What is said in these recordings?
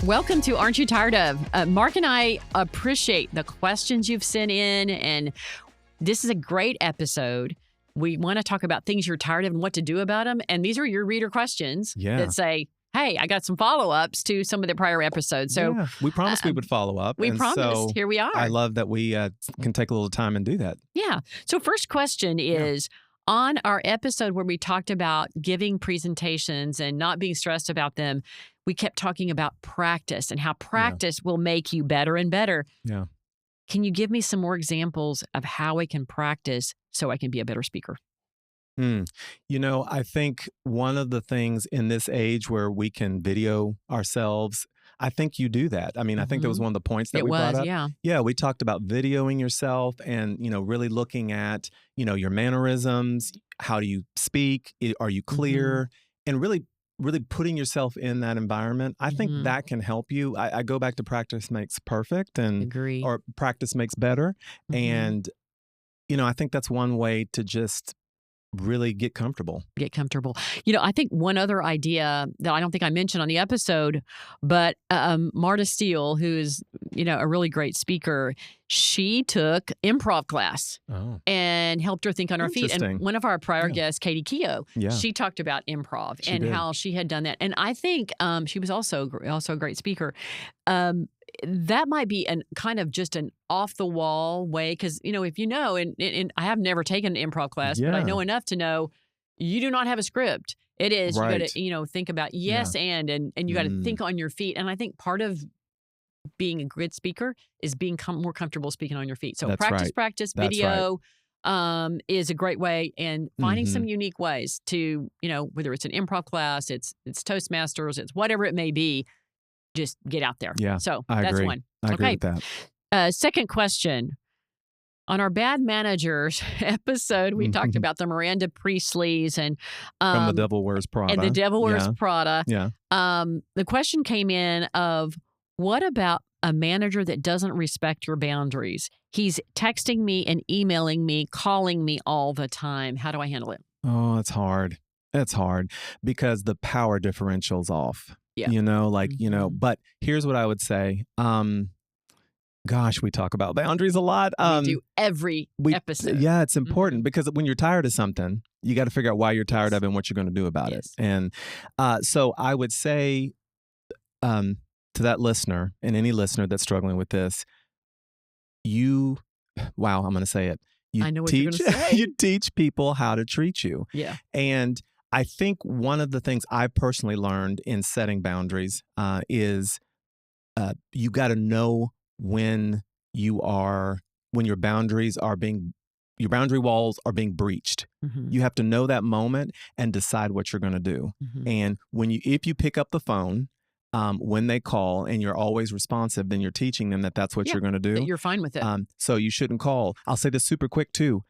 Welcome to Aren't You Tired Of? Mark and I appreciate the questions you've sent in, and this is a great episode. We want to talk about things you're tired of and what to do about them. And these are your reader questions that say, hey, I got some follow-ups to some of the prior episodes. So we promised we would follow up. We promised. So here we are. I love that we can take a little time and do that. Yeah. So first question is, on our episode where we talked about giving presentations and not being stressed about them, we kept talking about practice and how practice will make you better and better. Yeah. Can you give me some more examples of how I can practice so I can be a better speaker? You know, I think one of the things in this age where we can video ourselves, I think you do that. I mean, I think that was one of the points that we brought up. Yeah, we talked about videoing yourself and, you know, really looking at, you know, your mannerisms. How do you speak? Are you clear? And really putting yourself in that environment. I think that can help you. I go back to practice makes perfect or practice makes better. And, you know, I think that's one way to just really get comfortable. You know, I think one other idea that I don't think I mentioned on the episode, but Marta Steele, who's, you know, a really great speaker, she took improv class and helped her think on her feet. And one of our prior guests, Katie Keogh, she talked about improv and how she had done that. And I think she was also a great speaker. That might be kind of just an off-the-wall way because, you know, if you know, and I have never taken an improv class, but I know enough to know you do not have a script. It is, you got to, you know, think about and you got to think on your feet. And I think part of being a good speaker is being more comfortable speaking on your feet. So practice, video is a great way, and finding some unique ways to, you know, whether it's an improv class, it's Toastmasters, it's whatever it may be. Just get out there. Yeah, so that's agree. One. I agree with that. Second question. On our Bad Managers episode, we talked about the Miranda Priestleys and From the Devil Wears Prada. And the Devil Wears Prada. Yeah. The question came in of, what about a manager that doesn't respect your boundaries? He's texting me and emailing me, calling me all the time. How do I handle it? Oh, it's hard. It's hard because the power differential's off. Yeah. You know, like, you know, but here's what I would say. Gosh, we talk about boundaries a lot. We do every episode. Yeah, it's important because when you're tired of something, you got to figure out why you're tired of it and what you're going to do about it. And so I would say to that listener and any listener that's struggling with this, I'm going to say it. I know what you're going to say. You teach people how to treat you. Yeah. And I think one of the things I personally learned in setting boundaries is you got to know when your boundary walls are being breached. You have to know that moment and decide what you're going to do. And if you pick up the phone when they call and you're always responsive, then you're teaching them that that's what you're going to do. That you're fine with it. So you shouldn't call. I'll say this super quick too.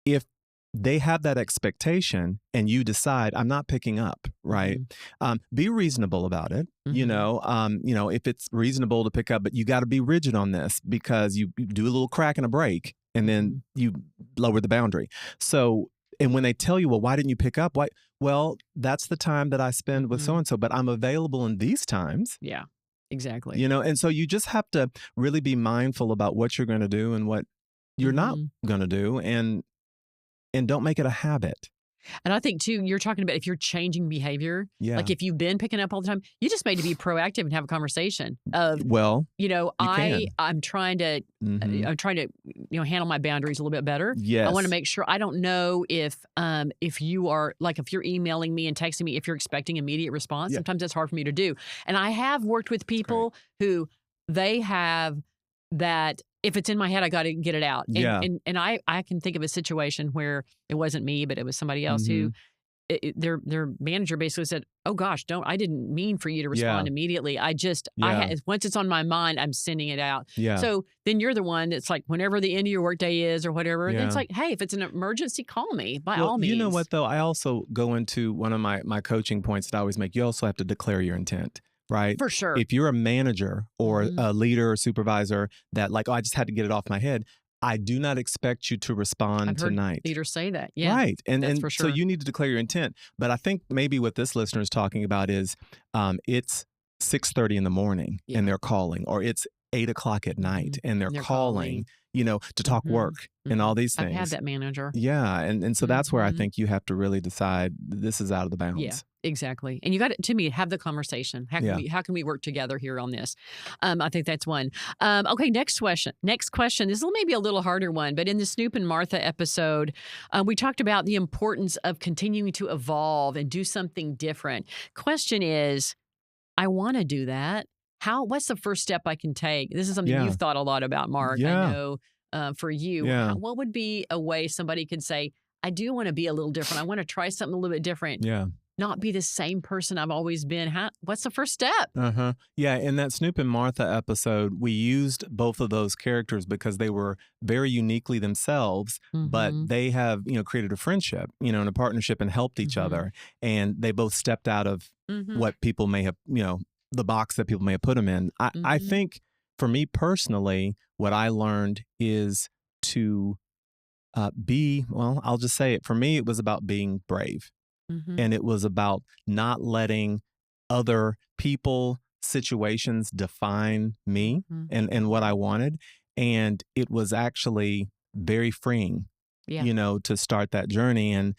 If they have that expectation and you decide I'm not picking up, right? Be reasonable about it. You know, if it's reasonable to pick up, but you got to be rigid on this because you do a little crack and a break and then you lower the boundary. So, and when they tell you, well, why didn't you pick up? Why? Well, that's the time that I spend with so-and-so, but I'm available in these times. Yeah, exactly. You know, and so you just have to really be mindful about what you're going to do and what you're not going to do. And don't make it a habit. And I think, too, you're talking about if you're changing behavior, like if you've been picking up all the time, you just need to be proactive and have a conversation of, you know, I'm trying to, you know, handle my boundaries a little bit better. Yes. I want to make sure. I don't know if you are, like, if you're emailing me and texting me, if you're expecting immediate response, sometimes that's hard for me to do. And I have worked with people who they have that, if it's in my head, I got to get it out. And I can think of a situation where it wasn't me, but it was somebody else who their manager basically said, "Oh gosh, I didn't mean for you to respond immediately. Once it's on my mind, I'm sending it out." So then you're the one that's like, whenever the end of your workday is or whatever, it's like, hey, if it's an emergency, call me by all means. You know what though? I also go into one of my coaching points that I always make. You also have to declare your intent. Right? For sure. If you're a manager or a leader or supervisor that like, I just had to get it off my head. I do not expect you to respond tonight. I've heard leaders say that. Yeah. Right. And for sure. So you need to declare your intent. But I think maybe what this listener is talking about is it's 6:30 in the morning and they're calling, or it's 8 o'clock at night and they're calling, to talk work and all these things. I've had that manager. Yeah. And so that's where I think you have to really decide this is out of the bounds. Yeah, exactly. And you got to me, have the conversation. How can we work together here on this? I think that's one. Okay, next question. This is maybe a little harder one, but in the Snoop and Martha episode, we talked about the importance of continuing to evolve and do something different. Question is, I want to do that. What's the first step I can take? This is something you've thought a lot about, Mark. Yeah. I know for you. Yeah. What would be a way somebody could say, I do want to be a little different. I want to try something a little bit different. Yeah. Not be the same person I've always been. What's the first step? Yeah, in that Snoop and Martha episode, we used both of those characters because they were very uniquely themselves, but they have, created a friendship, and a partnership and helped each other. And they both stepped out of what people may have, the box that people may have put them in. I think for me personally, what I learned is to I'll just say it. For me, it was about being brave. And it was about not letting other people, situations define me and what I wanted. And it was actually very freeing, to start that journey. And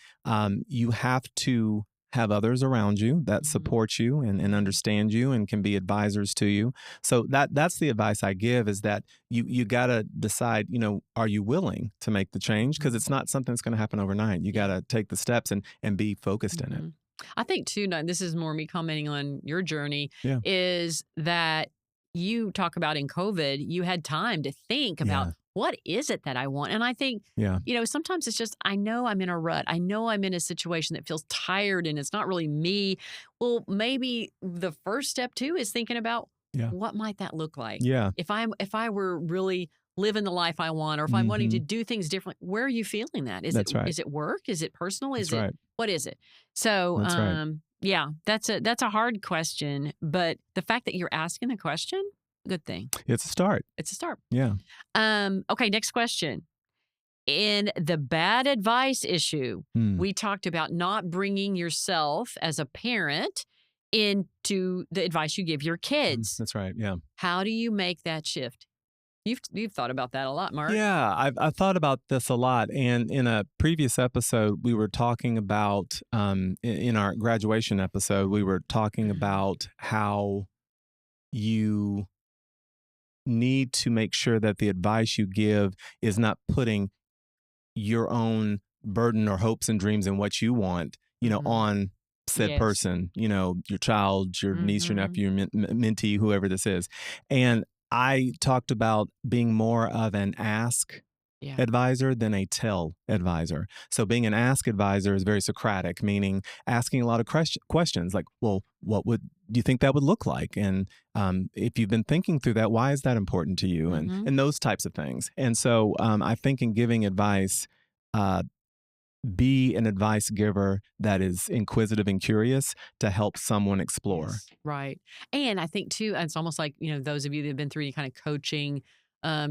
you have to have others around you that support you and understand you and can be advisors to you. So that's the advice I give, is that you got to decide, are you willing to make the change? Because it's not something that's going to happen overnight. You got to take the steps and be focused in it. I think too, this is more me commenting on your journey, is that you talk about in COVID, you had time to think about what is it that I want? And I think, sometimes it's just, I know I'm in a rut. I know I'm in a situation that feels tired and it's not really me. Well, maybe the first step too is thinking about what might that look like? Yeah. If I were really living the life I want, or if I'm wanting to do things different, where are you feeling that? Is it work? Is it personal? What is it? So, that's a hard question, but the fact that you're asking the question, good thing. It's a start. Yeah. Okay, next question. In the bad advice issue, we talked about not bringing yourself as a parent into the advice you give your kids. That's right. Yeah. How do you make that shift? You've thought about that a lot, Mark. Yeah, I've thought about this a lot. And in a previous episode, we were talking about, in our graduation episode, we were talking about how you need to make sure that the advice you give is not putting your own burden or hopes and dreams and what you want, on said person, your child, your niece, your nephew, your mentee, whoever this is. And I talked about being more of an ask advisor than a tell advisor. So being an ask advisor is very Socratic, meaning asking a lot of questions like, well, what do you think that would look like? And if you've been thinking through that, why is that important to you? And those types of things. And so I think in giving advice, be an advice giver that is inquisitive and curious to help someone explore. Yes, right. And I think too, it's almost like, those of you that have been through any kind of coaching,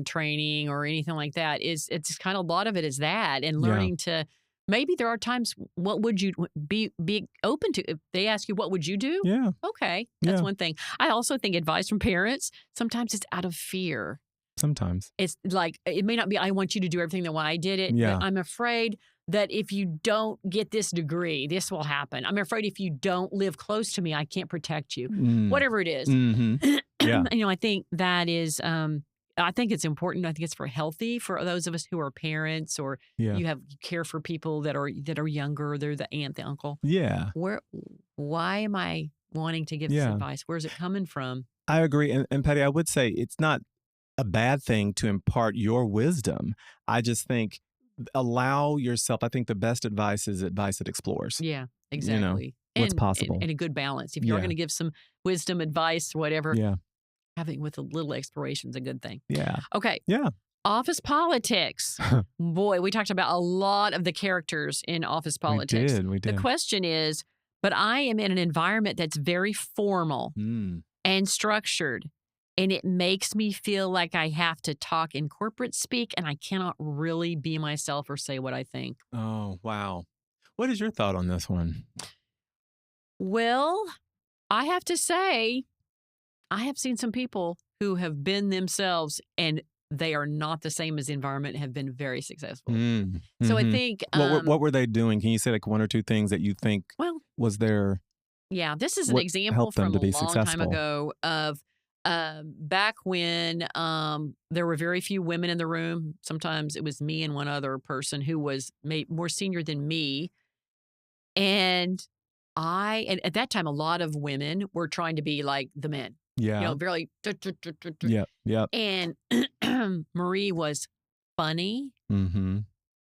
training or anything like that, it's kind of a lot of it is that, and learning to, maybe there are times, what would you be open to? If they ask you, what would you do? Yeah. Okay. That's one thing. I also think advice from parents, sometimes it's out of fear. Sometimes. It's like, it may not be, I want you to do everything the way I did it, but I'm afraid that if you don't get this degree, this will happen. I'm afraid if you don't live close to me, I can't protect you. Whatever it is. Yeah. I think that is, I think it's important. I think it's healthy for those of us who are parents, or you care for people that are younger. They're the aunt, the uncle. Yeah. Why am I wanting to give this advice? Where's it coming from? I agree. And Patty, I would say it's not a bad thing to impart your wisdom. I just think allow yourself. I think the best advice is advice that explores. Yeah, exactly. What's possible. And a good balance. If you're going to give some wisdom, advice, whatever, having with a little exploration is a good thing. Yeah. Okay. Yeah. Office politics. Boy, we talked about a lot of the characters in office politics. We did. The question is, but I am in an environment that's very formal and structured. And it makes me feel like I have to talk in corporate speak, and I cannot really be myself or say what I think. Oh, wow. What is your thought on this one? Well, I have to say, I have seen some people who have been themselves and they are not the same as the environment, have been very successful. So I think... what were they doing? Can you say like one or two things that you think was their... Yeah, this is an example from a long time ago of back when there were very few women in the room. Sometimes it was me and one other person who was more senior than me. And at that time, a lot of women were trying to be like the men. Yeah. You know, very... Yeah. And Marie was funny,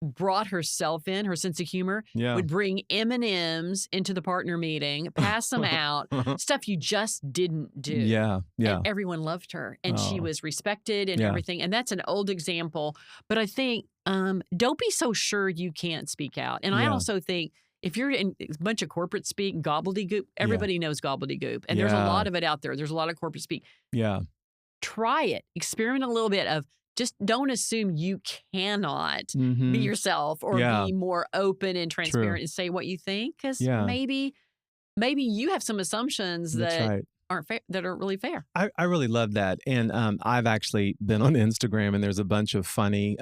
brought herself in, her sense of humor, would bring M&Ms into the partner meeting, pass them out, stuff you just didn't do. Yeah. And everyone loved her, and she was respected and everything. And that's an old example. But I think don't be so sure you can't speak out. And I also think if you're in a bunch of corporate speak, gobbledygook, everybody knows gobbledygook. And there's a lot of it out there. There's a lot of corporate speak. Yeah. Try it. Experiment a little bit of just don't assume you cannot be yourself or be more open and transparent and say what you think. Because maybe you have some assumptions that aren't fair, that aren't really fair. I really love that. And I've actually been on Instagram, and there's a bunch of funny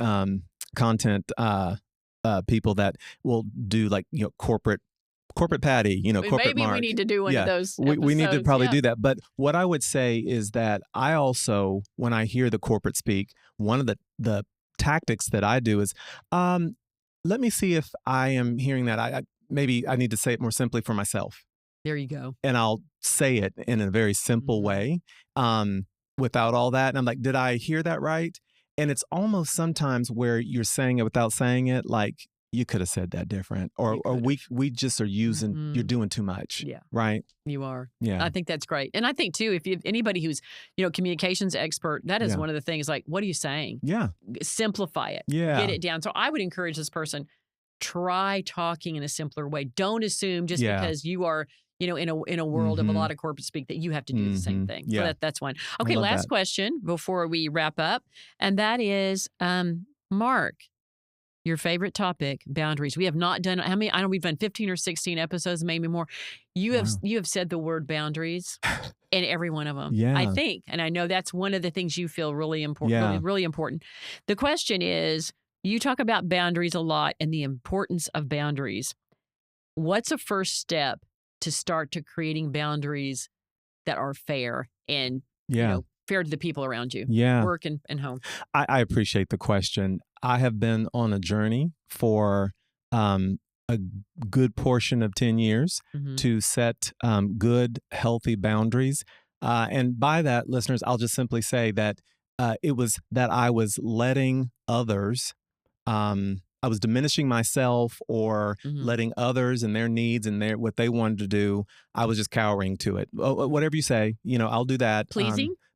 content people that will do like, corporate Patti, corporate Mark. Maybe we need to do one of those episodes. We need to probably do that. But what I would say is that I also, when I hear the corporate speak, one of the tactics that I do is, let me see if I am hearing that. Maybe I need to say it more simply for myself. There you go. And I'll say it in a very simple way, without all that. And I'm like, did I hear that right? And it's almost sometimes where you're saying it without saying it, like you could have said that different, or we just are using, you're doing too much. Yeah. Right? You are. Yeah. I think that's great. And I think too, if you have anybody who's, communications expert, that is one of the things, like, what are you saying? Yeah. Simplify it. Yeah. Get it down. So I would encourage this person, try talking in a simpler way. Don't assume just because you are, in a world of a lot of corporate speak that you have to do the same thing. Yeah. So that's one. Okay, last question before we wrap up. And that is, Mark, your favorite topic, boundaries. We have not done, how many? I know we've done 15 or 16 episodes, maybe more. You have said the word boundaries in every one of them. Yeah. I think, and I know that's one of the things you feel really important, really important. The question is, you talk about boundaries a lot and the importance of boundaries. What's a first step to start to creating boundaries that are fair and fair to the people around you, work and home? I appreciate the question. I have been on a journey for a good portion of 10 years to set good, healthy boundaries. And by that, listeners, I'll just simply say that it was that I was letting others, I was diminishing myself or letting others and their needs and what they wanted to do. I was just cowering to it. Whatever you say, I'll do that.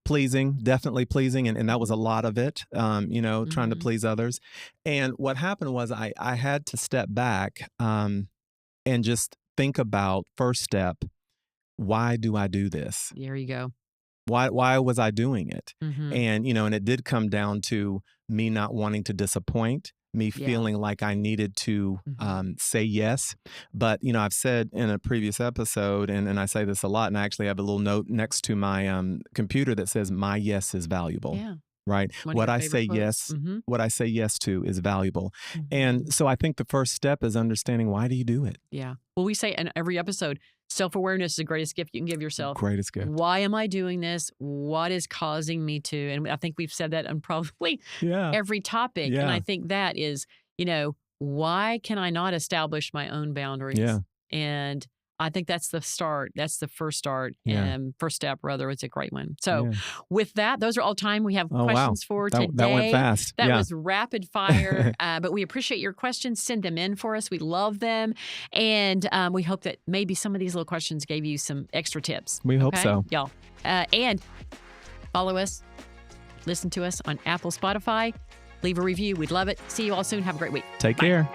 Pleasing, definitely pleasing. And that was a lot of it, trying to please others. And what happened was I had to step back and just think about, first step, why do I do this? There you go. Why was I doing it? And, and it did come down to me not wanting to disappoint, me feeling like I needed to say yes. But, I've said in a previous episode, and I say this a lot, and I actually have a little note next to my computer that says, my yes is valuable. Yeah. Right. What I say what I say yes to is valuable. And so I think the first step is understanding, why do you do it? Yeah. Well, we say in every episode, self-awareness is the greatest gift you can give yourself. Greatest gift. Why am I doing this? What is causing me to? And I think we've said that on probably every topic. Yeah. And I think that is, why can I not establish my own boundaries? Yeah. And I think that's the start. That's the first start and first step, rather. It's a great one. So with that, those are all time we have questions for today. That went fast. That was rapid fire. But we appreciate your questions. Send them in for us. We love them. And we hope that maybe some of these little questions gave you some extra tips. We hope so. Y'all. And follow us. Listen to us on Apple, Spotify. Leave a review. We'd love it. See you all soon. Have a great week. Take care.